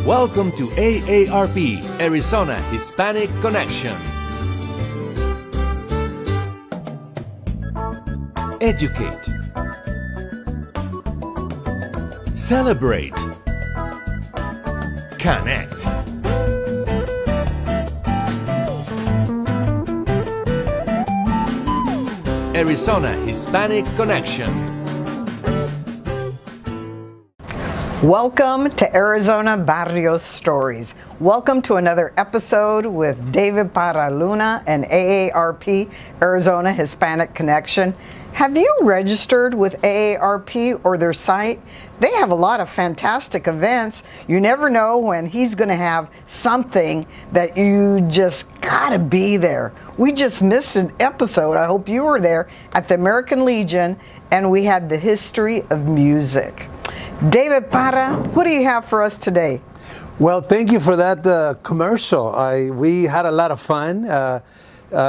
Welcome to AARP, Arizona Hispanic Connection. Educate. Celebrate. Connect. Arizona Hispanic Connection. Welcome to Arizona Barrios Stories. Welcome to another episode with David Parra Luna and AARP, Arizona Hispanic Connection. Have you registered with AARP or their site? They have a lot of fantastic events. You never know when he's going to have something that you just gotta be there. We just missed an episode, I hope you were there, at the American Legion, and we had the history of music. David Parra, what do you have for us today? Well, thank you for that commercial. We had a lot of fun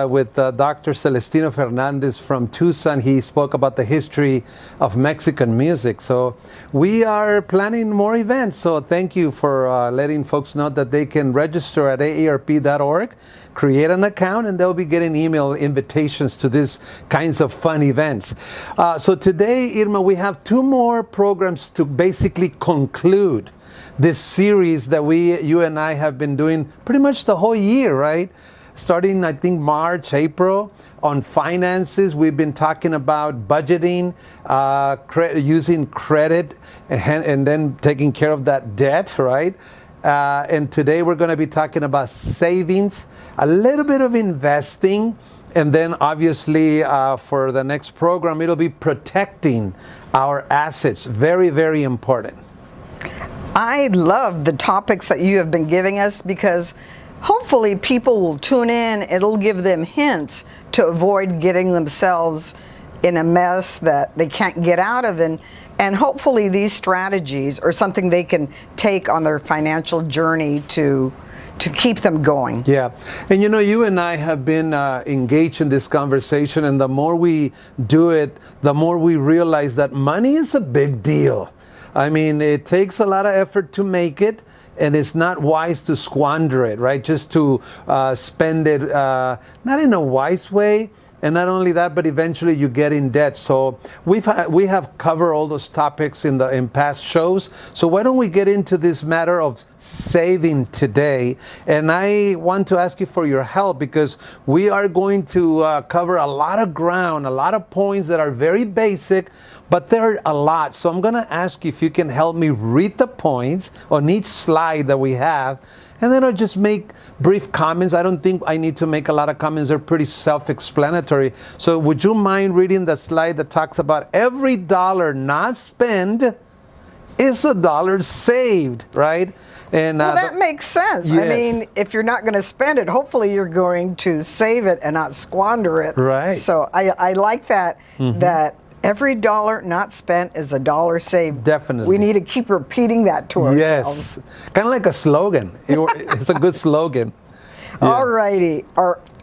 with Dr. Celestino Fernandez from Tucson. He spoke about the history of Mexican music. So we are planning more events. So thank you for letting folks know that they can register at aarp.org, create an account, and they'll be getting email invitations to these kinds of fun events. So today, Irma, we have two more programs to basically conclude this series that you and I have been doing pretty much the whole year, right? Starting, I think, March, April, on finances. We've been talking about budgeting, using credit, and then taking care of that debt, right? And today we're going to be talking about savings, a little bit of investing, and then obviously for the next program, it'll be protecting our assets. Very, very important. I love the topics that you have been giving us because hopefully people will tune in. It'll give them hints to avoid getting themselves in a mess that they can't get out of. And hopefully these strategies are something they can take on their financial journey to keep them going. Yeah. And you know, you and I have been engaged in this conversation, and the more we do it, the more we realize that money is a big deal. I mean, it takes a lot of effort to make it, and it's not wise to squander it, right? Just to spend it not in a wise way. And not only that, but eventually you get in debt. So we have covered all those topics in past shows. So why don't we get into this matter of saving today? And I want to ask you for your help because we are going to cover a lot of ground, a lot of points that are very basic, but there are a lot. So I'm going to ask you if you can help me read the points on each slide that we have. And then I'll just make brief comments. I don't think I need to make a lot of comments. They're pretty self-explanatory. So would you mind reading the slide that talks about every dollar not spent is a dollar saved, right? And well, that makes sense. Yes. I mean, if you're not going to spend it, hopefully you're going to save it and not squander it. Right. So I like that, that every dollar not spent is a dollar saved. Definitely. We need to keep repeating that to ourselves. Yes. Kind of like a slogan. It's a good slogan. Yeah. All righty.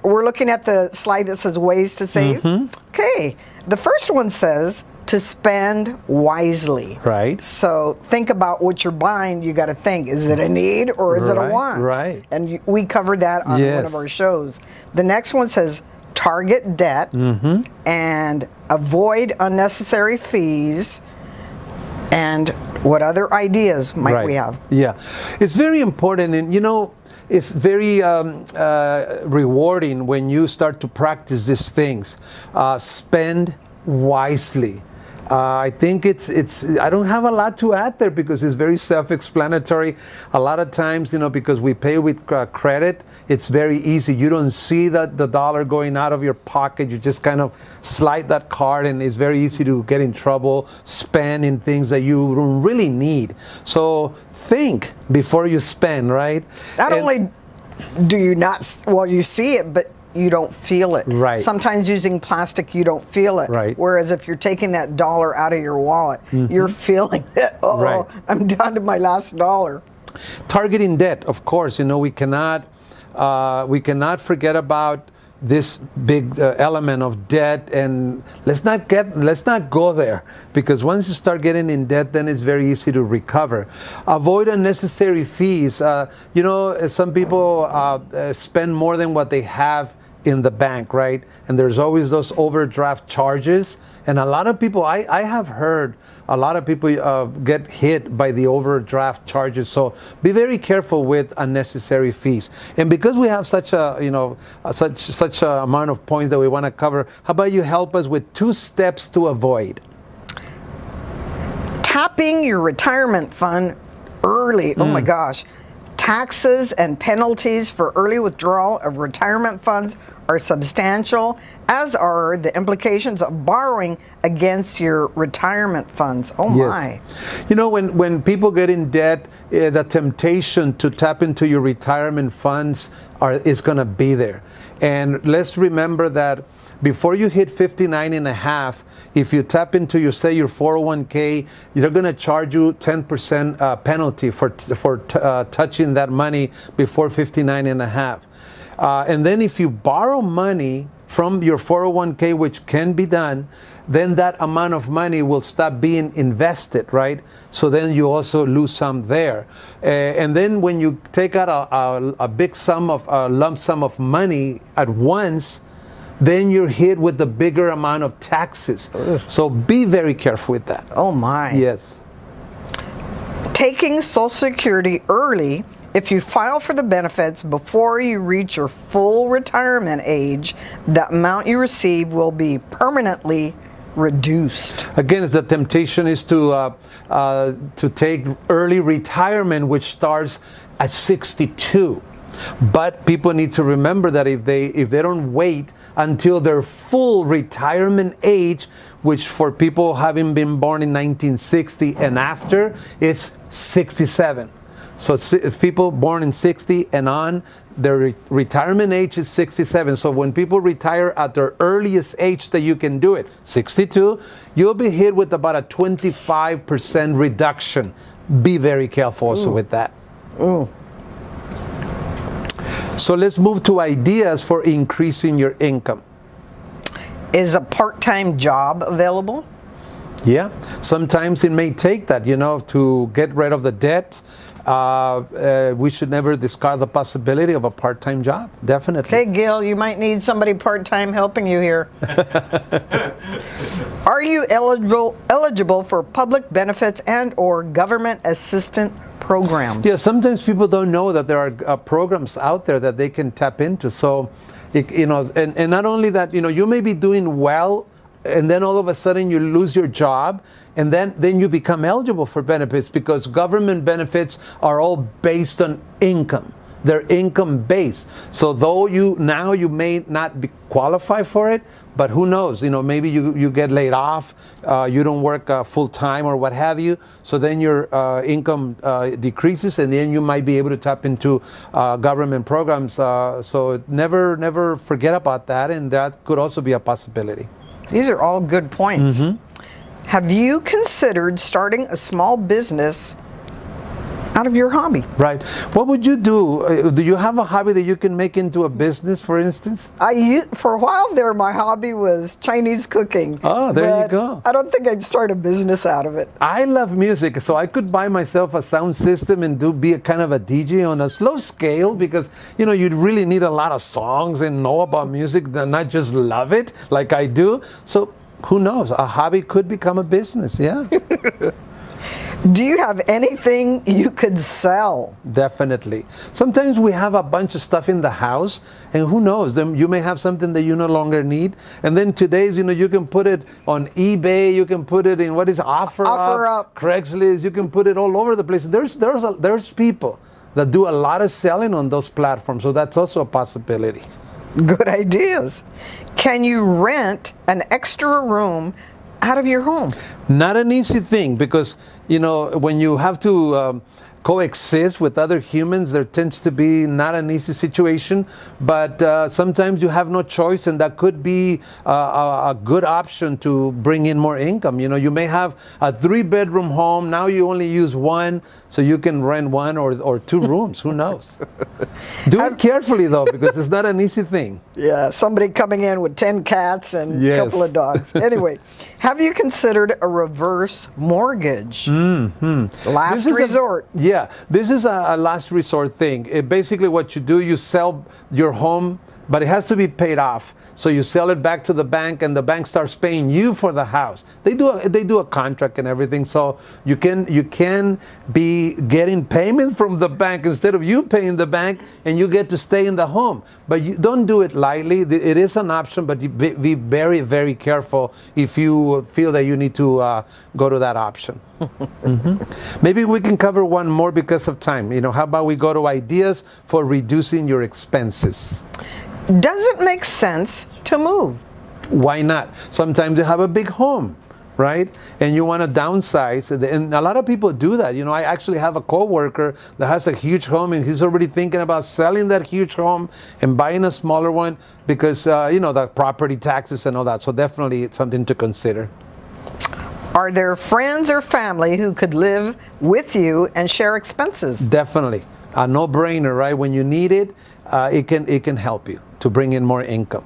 We're looking at the slide that says ways to save. Okay. The first one says to spend wisely. Right. So think about what you're buying. You got to think, is it a need or is it a want? Right. And we covered that on one of our shows. The next one says target debt and avoid unnecessary fees. And what other ideas might we have? Yeah, it's very important, and you know, it's very rewarding when you start to practice these things. Spend wisely. I think I don't have a lot to add there because it's very self-explanatory. A lot of times, you know, because we pay with credit, it's very easy. You don't see the dollar going out of your pocket. You just kind of slide that card and it's very easy to get in trouble, spend in things that you don't really need. So think before you spend, right? Not only do you not, well, you see it, but you don't feel it. Right. Sometimes using plastic, you don't feel it. Right. Whereas if you're taking that dollar out of your wallet, you're feeling it. Oh, I'm down to my last dollar. Targeting debt, of course, you know, we cannot forget about this big element of debt, and let's not go there, because once you start getting in debt, then it's very easy to recover. Avoid unnecessary fees. Some people spend more than what they have in the bank, right? And there's always those overdraft charges. And a lot of people, I have heard a lot of people get hit by the overdraft charges. So be very careful with unnecessary fees. And because we have such a, such a amount of points that we want to cover, how about you help us with 2 steps to avoid? Tapping your retirement fund early. Oh my gosh. Taxes and penalties for early withdrawal of retirement funds are substantial, as are the implications of borrowing against your retirement funds. Oh my. When people get in debt, the temptation to tap into your retirement funds is going to be there. And let's remember that before you hit 59 and a half, if you tap into your 401k, they're going to charge you 10% penalty for touching that money before 59 and a half. And then if you borrow money from your 401k, which can be done, then that amount of money will stop being invested, right? So then you also lose some there. And then when you take out a big sum of a lump sum of money at once, then you're hit with the bigger amount of taxes. Ugh. So be very careful with that. Oh my. Yes. Taking Social Security early, if you file for the benefits before you reach your full retirement age, the amount you receive will be permanently reduced. Again, the temptation is to take early retirement, which starts at 62. But people need to remember that if they don't wait until their full retirement age, which for people having been born in 1960 and after, it's 67. So if people born in 60 and on, their retirement age is 67. So when people retire at their earliest age that you can do it, 62, you'll be hit with about a 25% reduction. Be very careful also with that. Ooh. So let's move to ideas for increasing your income. Is a part-time job available? Yeah, sometimes it may take that, to get rid of the debt. We should never discard the possibility of a part-time job, definitely. Hey, Gil, you might need somebody part-time helping you here. Are you eligible for public benefits and or government assistance programs? Yeah, sometimes people don't know that there are programs out there that they can tap into. So, and not only that, you may be doing well, and then all of a sudden you lose your job, and then you become eligible for benefits, because government benefits are all based on income. They're income based. So though you may not be qualified for it, but who knows? Maybe you get laid off, you don't work full time or what have you. So then your income decreases, and then you might be able to tap into government programs. So never forget about that, and that could also be a possibility. These are all good points. Mm-hmm. Have you considered starting a small business out of your hobby? Right. What would you do? Do you have a hobby that you can make into a business, for instance? For a while there, my hobby was Chinese cooking. Oh, there you go. I don't think I'd start a business out of it. I love music, so I could buy myself a sound system and be a kind of a DJ on a slow scale, because, you'd really need a lot of songs and know about music, and not just love it like I do. So who knows? A hobby could become a business, yeah. Do you have anything you could sell? Definitely. Sometimes we have a bunch of stuff in the house, and who knows, then you may have something that you no longer need. And then today's, you can put it on eBay, you can put it in OfferUp, Craigslist, you can put it all over the place. There's people that do a lot of selling on those platforms, so that's also a possibility. Good ideas. Can you rent an extra room out of your home? Not an easy thing, because when you have to coexist with other humans, there tends to be not an easy situation, but sometimes you have no choice, and that could be a good option to bring in more income. You know, you may have a 3-bedroom home, now you only use one, so you can rent 1 or 2 rooms, who knows? Do it carefully though, because it's not an easy thing. Yeah, somebody coming in with 10 cats and a Yes. couple of dogs. Anyway, have you considered a reverse mortgage? Last This is resort. Yeah, this is a last resort thing. Basically, what you do, you sell your home, but it has to be paid off. So you sell it back to the bank, and the bank starts paying you for the house. They do a contract and everything, so you can be getting payment from the bank instead of you paying the bank, and you get to stay in the home. But you don't do it lightly. It is an option, but you be very, very careful if you feel that you need to go to that option. Maybe we can cover one more because of time. You know, how about we go to ideas for reducing your expenses? Does it make sense to move? Why not? Sometimes you have a big home, right? And you want to downsize. And a lot of people do that. You know, I actually have a coworker that has a huge home, and he's already thinking about selling that huge home and buying a smaller one because, you know, the property taxes and all that. So definitely it's something to consider. Are there friends or family who could live with you and share expenses? Definitely. A no-brainer, right? When you need it, it can help you to bring in more income.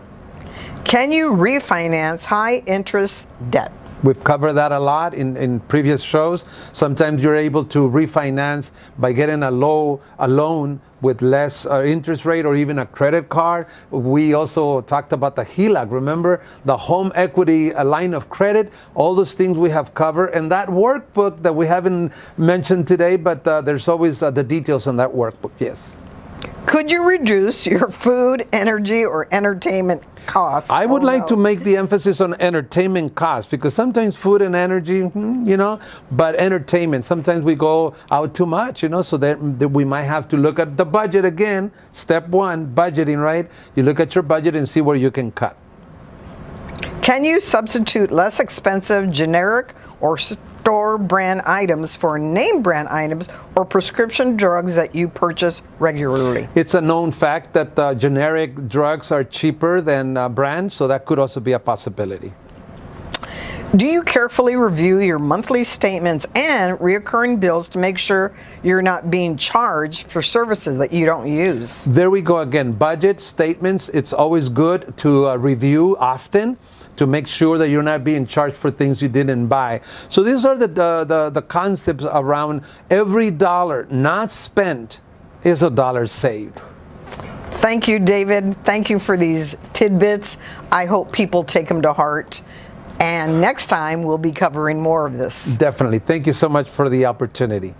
Can you refinance high interest debt? We've covered that a lot in previous shows. Sometimes you're able to refinance by getting a loan with less interest rate, or even a credit card. We also talked about the HELOC. Remember, the home equity line of credit, all those things we have covered. And that workbook that we haven't mentioned today, but there's always the details on that workbook, yes. Could you reduce your food, energy, or entertainment costs? I would like to make the emphasis on entertainment costs, because sometimes food and energy, you know, but entertainment, sometimes we go out too much, you know, so that we might have to look at the budget again. Step 1, budgeting, right? You look at your budget and see where you can cut. Can you substitute less expensive generic or store brand items for name brand items or prescription drugs that you purchase regularly? It's a known fact that generic drugs are cheaper than brands, so that could also be a possibility. Do you carefully review your monthly statements and reoccurring bills to make sure you're not being charged for services that you don't use? There we go again. Budget statements, it's always good to review often to make sure that you're not being charged for things you didn't buy. So these are the concepts around every dollar not spent is a dollar saved. Thank you, David. Thank you for these tidbits. I hope people take them to heart. And next time, we'll be covering more of this. Definitely. Thank you so much for the opportunity.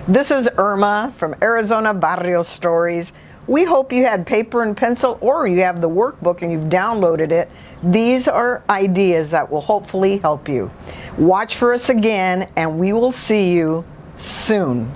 This is Irma from Arizona Barrio Stories. We hope you had paper and pencil, or you have the workbook and you've downloaded it. These are ideas that will hopefully help you. Watch for us again, and we will see you soon.